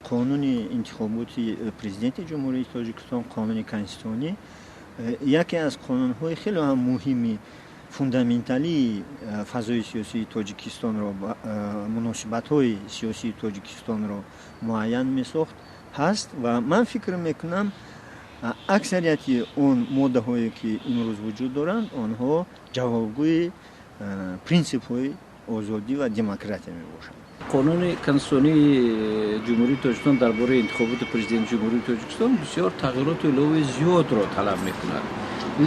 قانون انتخاباتی پرزیدنت جمهوری تاجیکستان، قانون کنستیتویی، یکی از قانون‌های خیلی هم مهمی فوندامنتالی فضای سیاسی تاجیکستان را، مناسبت‌های سیاسی تاجیکستان را معین می‌ساخت هست و من فکر میکنم اکثریت اون ماده هایی که امروز وجود دارند آنها جوابگوی پرینسیپ های آزادی و دموکراسی می باشند. قانون کنستیتویی جمهوری تاجیکستان درباره انتخابات پرزیدنت جمهوری تاجیکستان بسیار تغییرات علاوه زیاد را طلب میکند،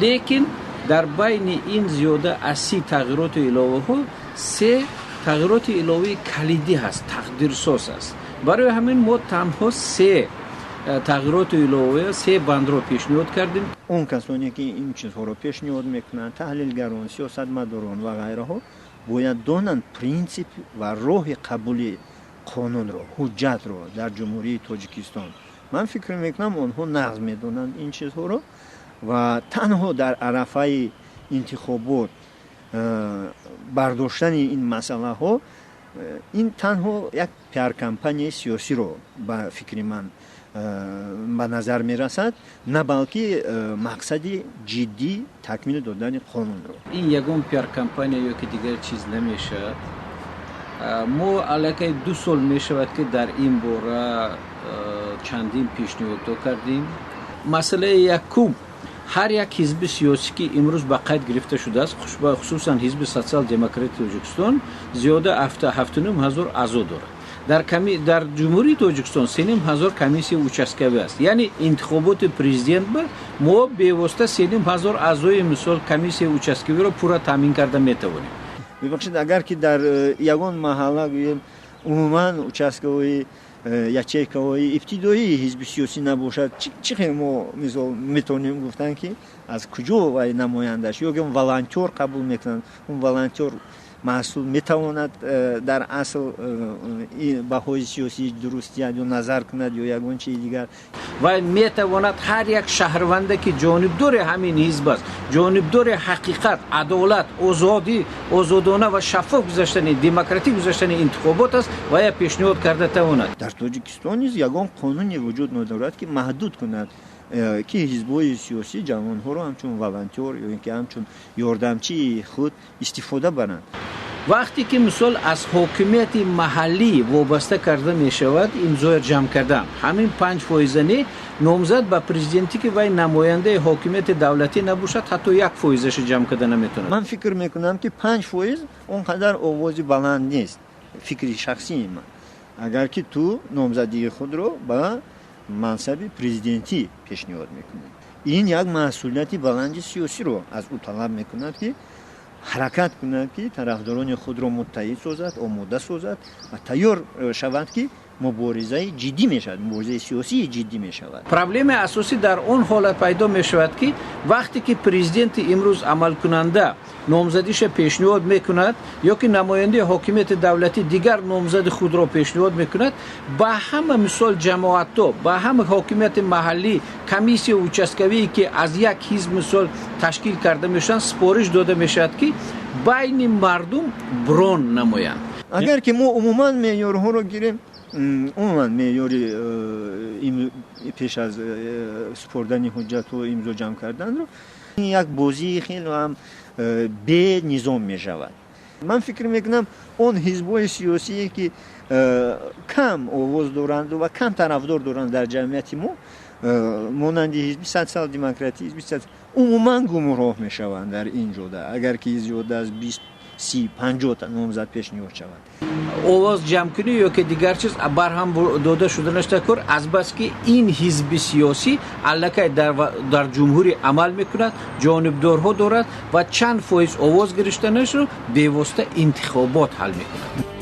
لیکن در بین این زیاده از 30 تغییرات علاوه ها 3 تغییرات علاوه کلیدی هست، تقدیرساز است. برای همین ما تنها 3 تغییرات علاوه 3 بند را پیشنهاد کردیم. اون کسانی که این چیزها را پیشنهاد میکنند، تحلیلگران، سیاستمداران و غیره ها، باید دانند پرینسیپ و راه قبول قانون را، حجت را در جمهوری تاجیکستان. من فکر میکنم آنها نقض میدونند این چیزها را و تنها در عرفه انتخابات برداشتن این مسئله ها، این تنها یک پیار کمپانی سیاسی رو به فکر من به نظر می رسد، نه بلکه مقصد جدی تکمیل دادن قانون رو. این یگان پیار کمپانی یا که دیگر چیز نمیشه. ما علاقه 2 سال می شود که در این باره چندین پیشنهاد کردیم. مسئله یکم، هر یک حزب سیاسی که امروز به قید گرفته شده است، خصوصا حزب سوسیال دموکرات تاجیکستان، زیاده 7,500 اعضا دارد. در جمهوری تاجیکستان 3,500 کمیسیون участковی است. یعنی انتخابات پرزیدنت ما به واسطه 3,500 اعضای مثال کمیسیون участковی را پورا تامین کرده میتوانیم. ببخشید اگر که در یگان محله گوییم عموما участковی ячейкаҳои ибтидоии ҳизби сиёсӣ набошад, чӣ мо мисол метавонем гуфтан ки аз куҷо вай намояндаш ё ки волонтёр қабул мекунанд, он волонтёр маҳсул метавонад дар асл баҳои сиёсӣ дуруст диҳад ё назар кунад ё ягон чизи дигар. вай метавонад ҳар як шаҳрванде ки ҷонибдори ҳамин ҳизб аст, ҷонибдори ҳақиқат, адолат, озодӣ, озодона ва шаффоф гузаштани демократик гузаштани интихобот аст, вай пешниҳод карда тавонад. дар тоҷикистон низ ягон қонуне вуҷуд надорад ки маҳдуд кунад ки ҳизбҳои сиёсӣ ҷавонҳоро ҳамчун волонтёр ё ки ҳамчун ёрдамчии худ истифода баранд. вақте ки мисол аз ҳокимияти маҳаллӣ вобаста карда мешавад имзоя ҷамъ кардан, ҳамин 5% номзад ба президентӣ ки вай намояндаи ҳокимияти давлатӣ набошад, ҳатто 1%-аш ҷамъ карда наметавонад. ман фикр мекунам ки 5% он қадар овози баланд нест. фикри шахсии ман, агар ки ту номзадии худро ба мансаби президентӣ пешниҳод мекунад, ин як масъулияти баланди сиёсиро аз ӯ талаб мекунад ки ҳаракат кунад ки тарафдорони худро муттаҳид созад, омода созад ва тайёр шавад ки муборизаи ҷиддӣ мешавад, муборизаи сиёсии ҷиддӣ мешавад. проблемаи асосӣ дар он ҳолат пайдо мешавад ки вақте ки президенти имрӯз амалкунанда номзадиша пешниҳод мекунад ё ки намояндаи ҳокимияти давлатӣ дигар номзади худро пешниҳод мекунад, ба ҳама мисол ҷамоатҳо, ба ҳама ҳокимияти маҳаллӣ, комиссия участковие ки аз як ҳизб мисол ташкил карда мешаванд, сипориш дода мешавад ки байни мардум брон намоянд. агар ки мо умуман меъёрҳоро гирем, умуман меъёри пеш аз супордани ҳуҷҷатҳо имзо ҷамъ карданро, ин як бозии хеле ҳам бенизом мешавад. ман фикр мекунам он ҳизбҳои сиёсие ки кам овоз доранду ва кам тарафдор доранд дар ҷамъияти мо, монанди ҳизби социал демократӣ, ҳизби умуман гумроҳ мешаванд дар ин ҷода, агар ки зиёда аз 20-30-50 та номзад пешниҳод шавад. овоз ҷамъкунӣ ё ки дигар чиз барҳам дода шуданашта кор азбаски ин ҳизби сиёсӣ аллакай дар ҷумҳурӣ амал мекунад, ҷонибдорҳо дорад ва чанд фоиз овоз гирифтанашро бевосита интихобот ҳал мекунад.